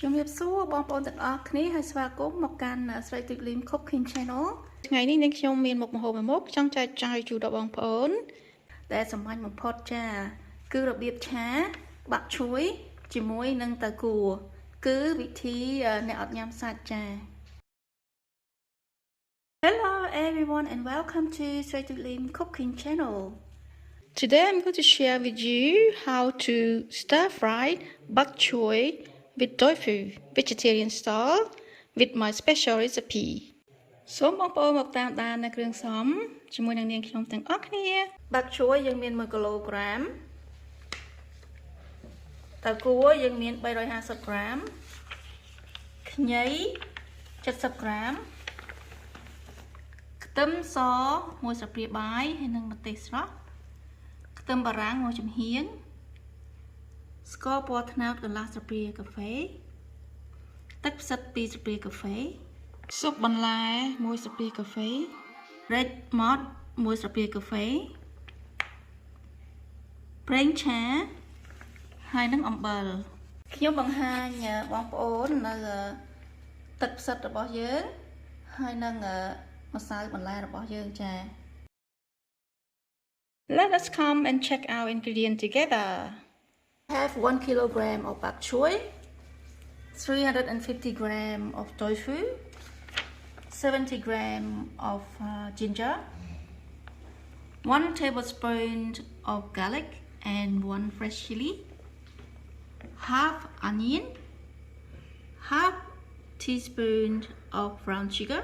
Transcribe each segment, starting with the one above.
ជំរាបសួរបងប្អូនទាំងអស់គ្នាហើយស្វាគមន៍មកកាន់ស្រីទឹកលីម Cooking Channel ថ្ងៃនេះនាងខ្ញុំមានមុខម្ហូបមួយមុខចង់ចែកចាយជូនដល់បងប្អូនដែលសាមញ្ញបំផុតចាគឺរបៀបឆាបាក់ឈួយជាមួយនឹងតៅគួរគឺវិធីអ្នកអត់ញ៉ាំសាច់ចា Hello everyone and welcome to ស្រីទឹកលីម Cooking Channel. Today I'm going to share with you how to stir fry batchoy with tofu vegetarian style with my special recipe. សូមបងប្អូនមកតាមដាននៅគ្រឿងផ្សំជាមួយនឹងនាងខ្ញុំទាំងអស់គ្នា batchoy យើងមាន1គីឡូក្រាមតៅគួរយើងមាន350ក្រាមខ្ញី70ក្រាមខ្ទឹមស1ស្លាបព្រាបាយហើយនិងម្ទេសស្រស់ខ្ទឹមបារាំង1ចំហៀងស្ករពណ៌ត្នោតកន្លះស្លាបព្រាកាហ្វេទឹកផ្សិត2ស្លាបព្រាកាហ្វេស៊ុបបន្លែ1ស្លាបព្រាកាហ្វេ red malt 1ស្លាបព្រាកាហ្វេប្រេងឆាហើយនិងអំបិលខ្ញុំបង្ហាញបងប្អូននៅទឹកផ្សិតរបស់យើងហើយនិងម្សៅបន្លែរបស់យើងចា Let us come and check our ingredients together. I have 1 kilogram of bok choy, 350 gram of tofu, 70 gram of ginger, 1 tablespoon of garlic and 1 fresh chili, half onion, half teaspoon of brown sugar,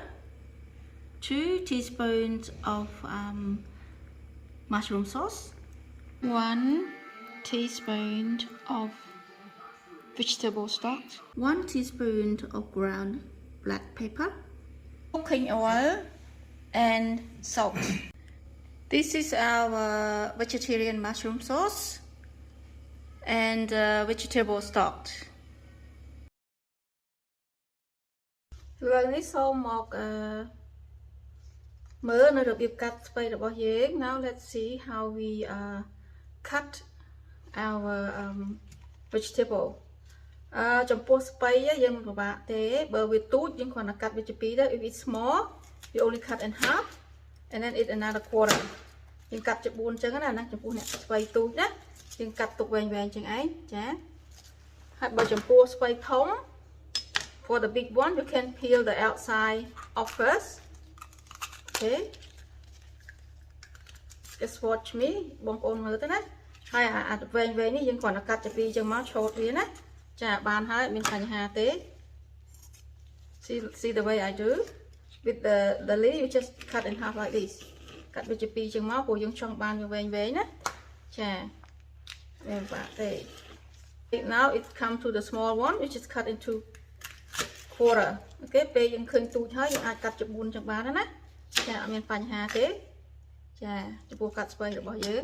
2 teaspoons of mushroom sauce, 1 teaspoon of vegetable stock, 1 teaspoon of ground black pepper, cooking oil and salt. This is our vegetarian mushroom sauce and vegetable stock. ឥឡូវនេះសូមមកមើលនៅរបៀបកាត់ស្ពៃរបស់យើង Now let's see how we cut our vegetable ចំពោះស្ពៃយើងមិនពិបាកទេបើវាទូចយើងគ្រាន់តែកាត់វាជាពីរទៅ If it's small you only cut in half and then it another quarter យើងកាត់ជា4អញ្ចឹងណាចំពោះអ្នកស្ពៃទូចណាយើងកាត់ទុកវែងៗអញ្ចឹងឯងចាហើយបើចំពោះស្ពៃធំ For the big one you can peel the outside off first. Okay, just watch me បងប្អូនមើលទៅណាហើយអាវែងនេះយើងគ្រាន់តែកាត់ជាពីរចឹងមកឆូតវាណាចាបានហើយមានបញ្ហាទេ See the way I do with the leaf you just cut in half like this កាត់វាជាពីរចឹងមកព្រោះយើងចង់បានវាវែងណាចាវាបាក់ទេ Now it come to the small one you just cut into quarter. Okay ពេលយើងឃើញទូចហើយយើងអាចកាត់ជា4ចឹងបានណាចាអត់មានបញ្ហាទេចាចំពោះកាត់ស្ពៃរបស់យើង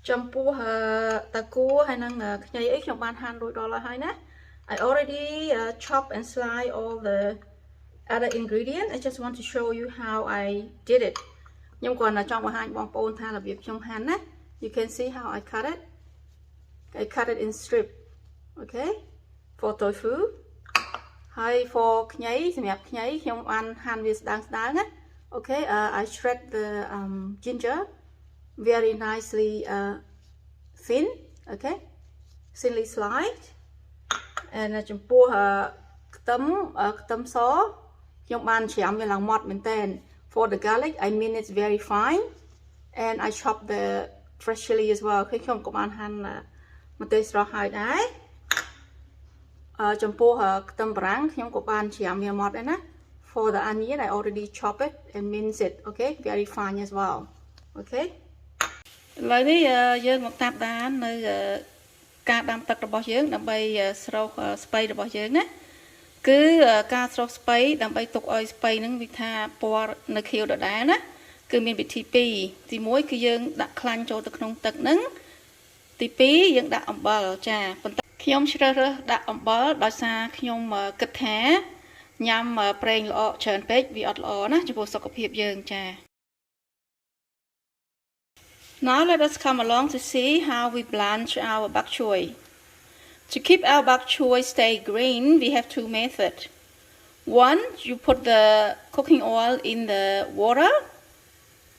ចំពោះតៅគួរហើយនឹងខ្ញីអីខ្ញុំបានហាន់រួចរាល់ហើយណា I already chop and slice all the other ingredients. I just want to show you how I did it. ខ្ញុំគ្រាន់តែចង់បង្ហាញបងប្អូនថារបៀបខ្ញុំហាន់ណា You can see how I cut it. I cut it in strip. Okay for tofu. Hi for ខ្ញីសម្រាប់ខ្ញីខ្ញុំបានហាន់វាស្ដើងណា Okay I shred the ginger very nicely thin. Okay thinly sliced and ចំពោះខ្ទឹមសខ្ញុំបានច្រាមវាឡើងម៉ត់មែនតើ For the garlic I mean it's very fine and I chop the fresh chili as well ខ្ញុំក៏បានហាន់ម្ទេសស្រស់ហើយដែរចំពោះខ្ទឹមបារាំងខ្ញុំក៏បានច្រាមវាម៉ត់ដែរណា For the onion I already chop it and mince it okay very fine as well okay ឥឡូវនេះយើងមកតាមដាននៅការដាំទឹករបស់យើងដើម្បីស្រុះស្ពៃរបស់យើងណាគឺការស្រុះស្ពៃដើម្បីទុកឲ្យស្ពៃហ្នឹងវាថាពណ៌នៅខៀវដដែលណាគឺមានវិធី2ទី1គឺយើងដាក់ខ្លាញ់ចូលទៅក្នុងទឹកហ្នឹងទី2យើងដាក់អំបិលចាប៉ុន្តែខ្ញុំជ្រើសរើសដាក់អំបិលដោយសារខ្ញុំគិតថាញ៉ាំប្រេងល្អច្រើនពេកវាអត់ល្អណាចំពោះសុខភាពយើងចា Now let us come along to see how we blanch our bok choy. To keep our bok choy stay green, we have two methods. One, you put the cooking oil in the water.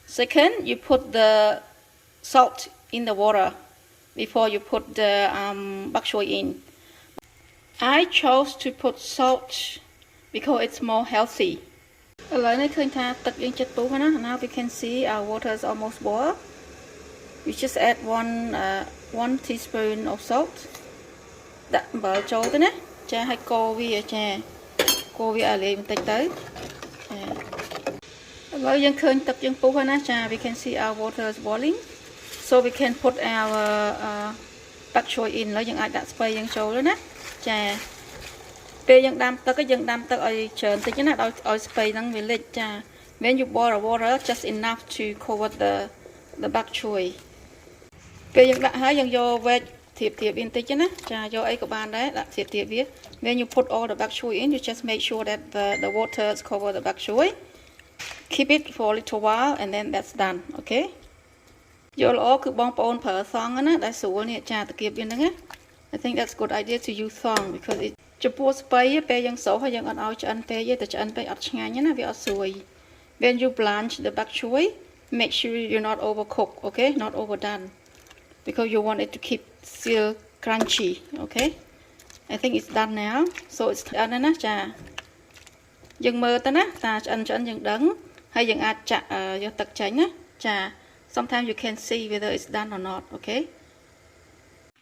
Second, you put the salt in the water before you put the bok choy in. I chose to put salt because it's more healthy. Now we can see our water is almost boiled. You just add one teaspoon of salt. Đặt bờ trâu thế nè, cha hay cô vi cha, cô vi ở đây mình tách tới. Rồi dân khơi tập dân pú hơn á cha, we can see our water is boiling, so we can put our bok choy in. Rồi dân ai đặt spray dân trâu đó nè, cha. Bây dân đam tới cái dân đam tới ở trơn tới chứ nè, ở spray năng về lịch cha. When you boil the water just enough to cover the bok choy. Bây dân đặt hai dân vô về thiệp in tích chứ nè, cha vô ấy của bạn đấy, đặt thiệp viết. When you put all the bok choy in, you just make sure that the water is cover the bok choy. Keep it for a little while and then that's done, okay? Vô lỗ cứ bong bồn phở thong á, đã sủa nè cha tự kiệp in đó nghe. I think that's a good idea to use thong because it chụp bùa spray pe dân sổ hay dân ăn ao cho ăn pe với cho ăn pe ọt ngay nhá, vì ọt sùi. When you blanch the bok choy, make sure you're not overcooked, okay? Not overdone, because you want it to keep still crunchy, okay? I think it's done now, so it's done nè cha. Dân mơ ta nè, ta cho ăn dân đắng hay dân ăn chạ do tật tránh á, cha. Sometimes you can see whether it's done or not, okay?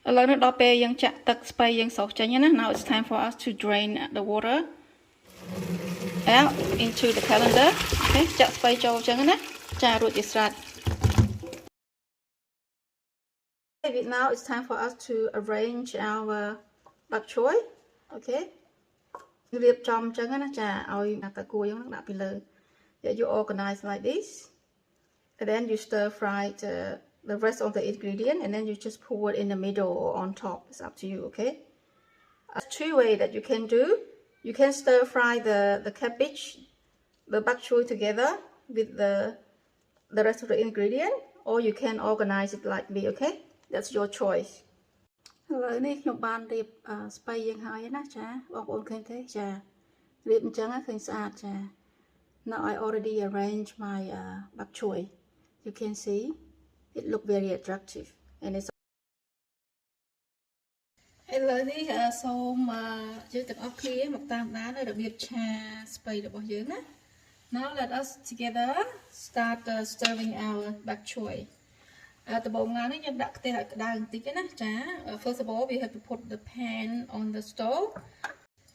Lần nữa đó pe dân chạ tật spray dân sổ tránh nhá. Now it's time for us to drain the water out into the colander, okay? Chạ spray cho chân nè, cha ruột sạch. Now it's time for us to arrange our bok choy, okay? Riệp trong chân á cha, ôi ta cua giống nó đã bị lơ. You organize like this, and then you stir fry the rest of the ingredient, and then you just pour it in the middle or on top. It's up to you, okay? There's two ways that you can do. You can stir fry the cabbage, the bok choy together with the rest of the ingredient, or you can organize it like me, okay? That's your choice. ឥឡូវនេះខ្ញុំបានរៀបស្ពៃយើងហើយណាចាបងប្អូនឃើញទេចារៀបអញ្ចឹងឃើញស្អាតចា Now I already arranged my bok choy. You can see it look very attractive and it's ឥឡូវនេះសូមយើងទាំងអស់គ្នាមកតាមដាននៅរបៀបឆាស្ពៃរបស់យើងណា Now let us together start stirring our bok choy. The bông này chúng ta có thể đào tí cái nè chả. First of all, we have to put the pan on the stove.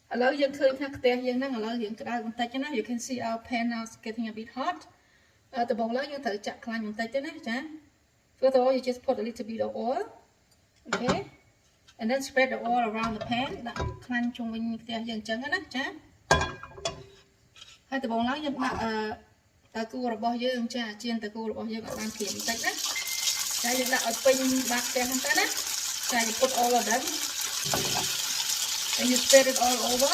Lâu dân khơi thắc tè dân năng lâu dân cái đào tay cái nè. You can see our pan now is getting a bit hot. The bông lâu dân thử chặt khăn tay cái nè chả. First of all, you just put a little bit of oil, okay, and then spread the oil around the pan. Đặt khăn chung quanh tè dân chân cái nè chả. Hai the bông lâu dân đặt ta cua rồi bao nhiêu chả chiên ta cua rồi bao nhiêu bạn đang kiểm tay đấy. Now you got a pin back there, now you put all of them and you spread it all over.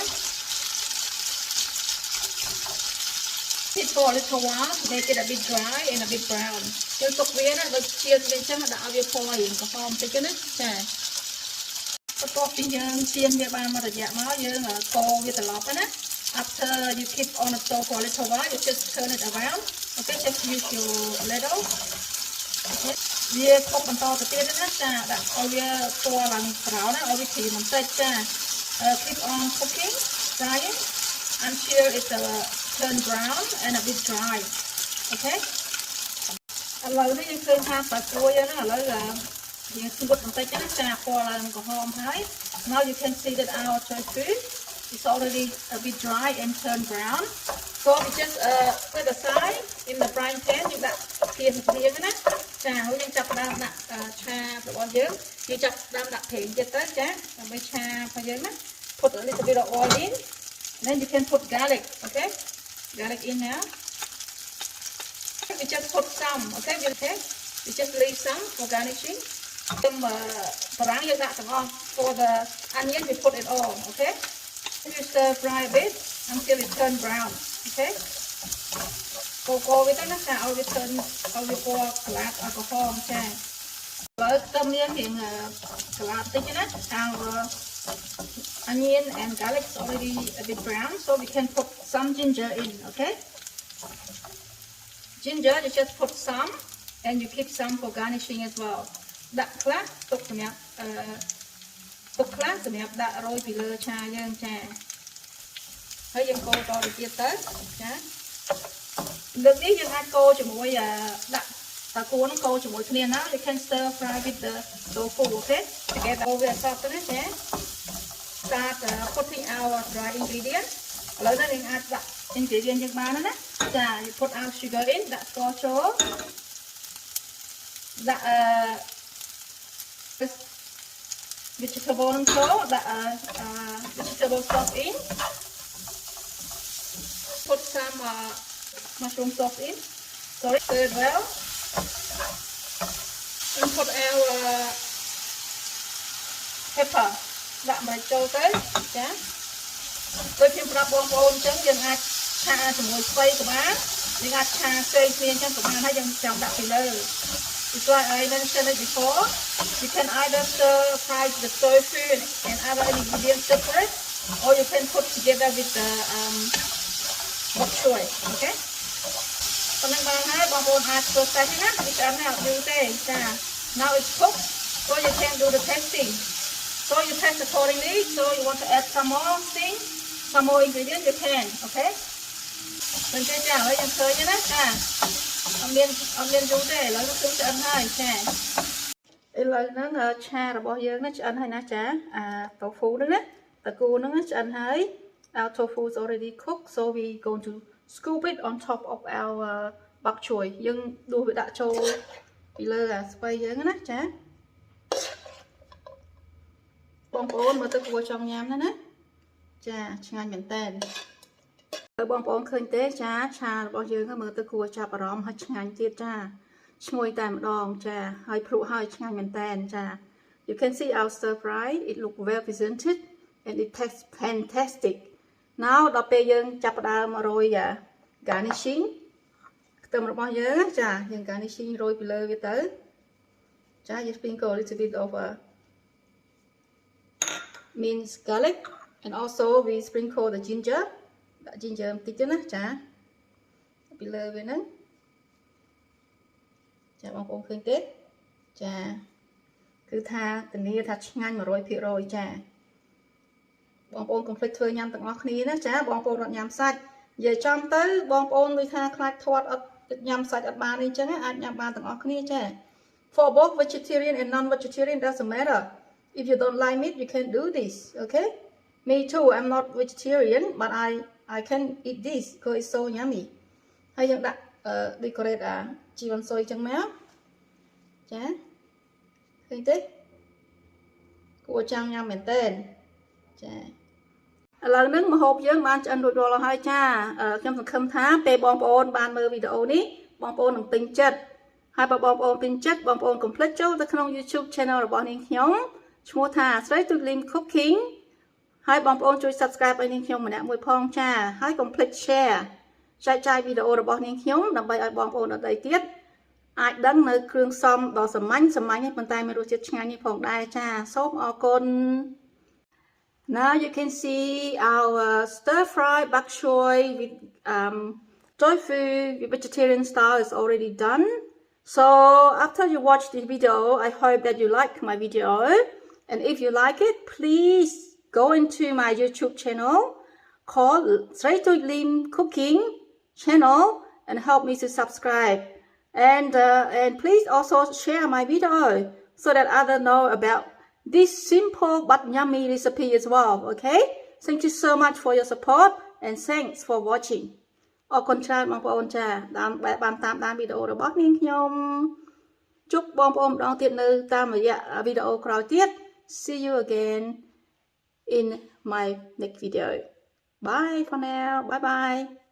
It for a little while to make it a bit dry and a bit brown. Yung tục viên á, được chiên bên trong là đạo viên phôi hiện có form tới cái nít. Có tốt thì dương chiên với ba mà được dạng máu dương là cô với tờ lọc á. After you keep on the stove for a little while, you just turn it around. Okay, just use your ladle. Okay. Vì không còn to từ tiên đó cha đã ôi to bằng ráo đó ôi thì mình tay cha keep on cooking frying until it's turn brown and a bit dry, okay? Lâu đấy những cơm than phải cua nó là những sinh vật bằng tay cha cha qua là có hòm thái. Now you can see that our tofu is already a bit dry and turn brown. So we just put aside in the frying pan. You got tiền riêng đó. Chà, hữu nhân chọc đam đặt cha của bọn dưỡng. You chọc đam đặt thịnh cho tới chá. Và mới cha của dưỡng đó. Put a little bit of oil in. Then you can put garlic, okay? Garlic in now. We just put some, okay? We just leave some for garnishing. Some parang you got some on. For the onion, we put it all, okay? You stir fry a bit until it turns brown, okay? Cô với nó sẽ ao turn ao qua glass alcohol cha. Với tâm niên hiện glass tí cái đó ao onion and garlic is already a bit brown, so we can put some ginger in, okay? Ginger, you just put some, and you keep some for garnishing as well. That class, took some up, took class, some up that roy below cha young cha. How you go to the theater, yeah? The thing you have go to more, that. Go to more clear now. You can stir fry with the tofu, okay? To get over the softness, yeah? Start putting our dry ingredients. Later, you add that ingredient you want, you put our sugar in. That's gocho. That vegetable that vegetable sauce in. Put some mushroom sauce in. Sorry, stir it well. And put our pepper that my chocolate, yeah. Tôi phim ra bông bông trứng dân ác cha từ mùi quay của bác, dân ác cha cây phiên trong của bác hay dân trồng đặc biệt lơ. It's like I mentioned it before. You can either stir fry the tofu and other ingredients separate, or you can put together with the batchoy, okay? Còn đang bằng hai bông bông hạt sốt tay hết, đi chạm nào như thế, now it's cooked, so you can do the testing. So you test accordingly. So you want to add some more things, some more ingredients, you can, okay? Mình chơi chảo với em chơi nhé nè, ông liên chú thế, lấy nó xuống cho anh hai, lấy nó cha là bao nhiêu nó cho anh hai nè chả, tofu đó nè, tofu nó cho anh hai. Our tofu is already cooked, so we going to scoop it on top of our batchoy. Nhưng đua bị đã cho bị lơ là quay dưới nó chả. Bông bông mà tôi cua trong nhám đó nè. Chà, ngon miền tên. Bông bông khơi tế chá, chà bao nhiêu mà tôi cua chạp rõm hơi ngon tiết chà. Ngồi tại một đòn chà, hơi phụ hơi ngon miền tên chà. You can see our stir fry, it look well presented and it tastes fantastic. Now đọc bê dân chạp đào mà rồi garnishing. Tầm một bao nhiêu chà, dân garnishing rồi bị lơ về tới. Chà, you sprinkle a little bit of minced garlic, and also we sprinkle the ginger. That ginger tí chứ nè, chả bị lơ về nè, chả bông bông khơi tết, chả cứ tha tình yêu thật nhanh mà rồi phía rồi chả bông bông complete thôi nhằm tận ngọc ní nè, chả bông bông đoạn nhằm sạch, giờ trong tới bông bông người tha khai thoát nhằm sạch ở bàn đi chứ nè, ăn nhằm bàn tận ngọc ní chả. For both vegetarian and non-vegetarian doesn't matter. If you don't like meat, you can do this, okay? Me too, I'm not vegetarian, but I can eat this because it's so yummy. Hay dân đặt decorate chi văn xôi chân máu. Chá. Khơi tích. Của trang nhằm mền tên. Chá. Lần nâng mà hộp dân bạn chân đôi đồ là hai cha. Trong thằng khâm thá, bê bông bông bạn mơ video ní. Bông bông nâng tinh chất. Hai bà bông bông tinh chất, bông bông complete cho ta không YouTube channel của bọn mình nhóm. Chúng ta sẽ tự làm cooking. Hai bông bôngជួយ subscribe ឲ្យនាងខ្ញុំម្នាក់មួយផងចាហើយកុំភ្លេច share ចែកចាយវីដេអូរបស់នាងខ្ញុំដើម្បីឲ្យបងប្អូនដទៃទៀតអាចដឹងនៅគ្រឿងផ្សំដ៏សាមញ្ញនេះប៉ុន្តែមានរសជាតិឆ្ងាញ់នេះផងដែរចាសូមអរគុណ Now you can see our stir fry batchoy with tofu vegetarian style is already done. So after you watch this video, I hope that you like my video, and if you like it, please go into my YouTube channel called Straight to Lim Cooking channel and help me to subscribe. And please also share my video so that others know about this simple but yummy recipe as well. Okay? Thank you so much for your support and thanks for watching. អរគុណច្រើនបងប្អូនចាបានតាមដានវីដេអូរបស់នាងខ្ញុំជូបបងប្អូនម្ដងទៀតនៅតាមរយៈវីដេអូក្រោយទៀត See you again in my next video. Bye for now. Bye bye.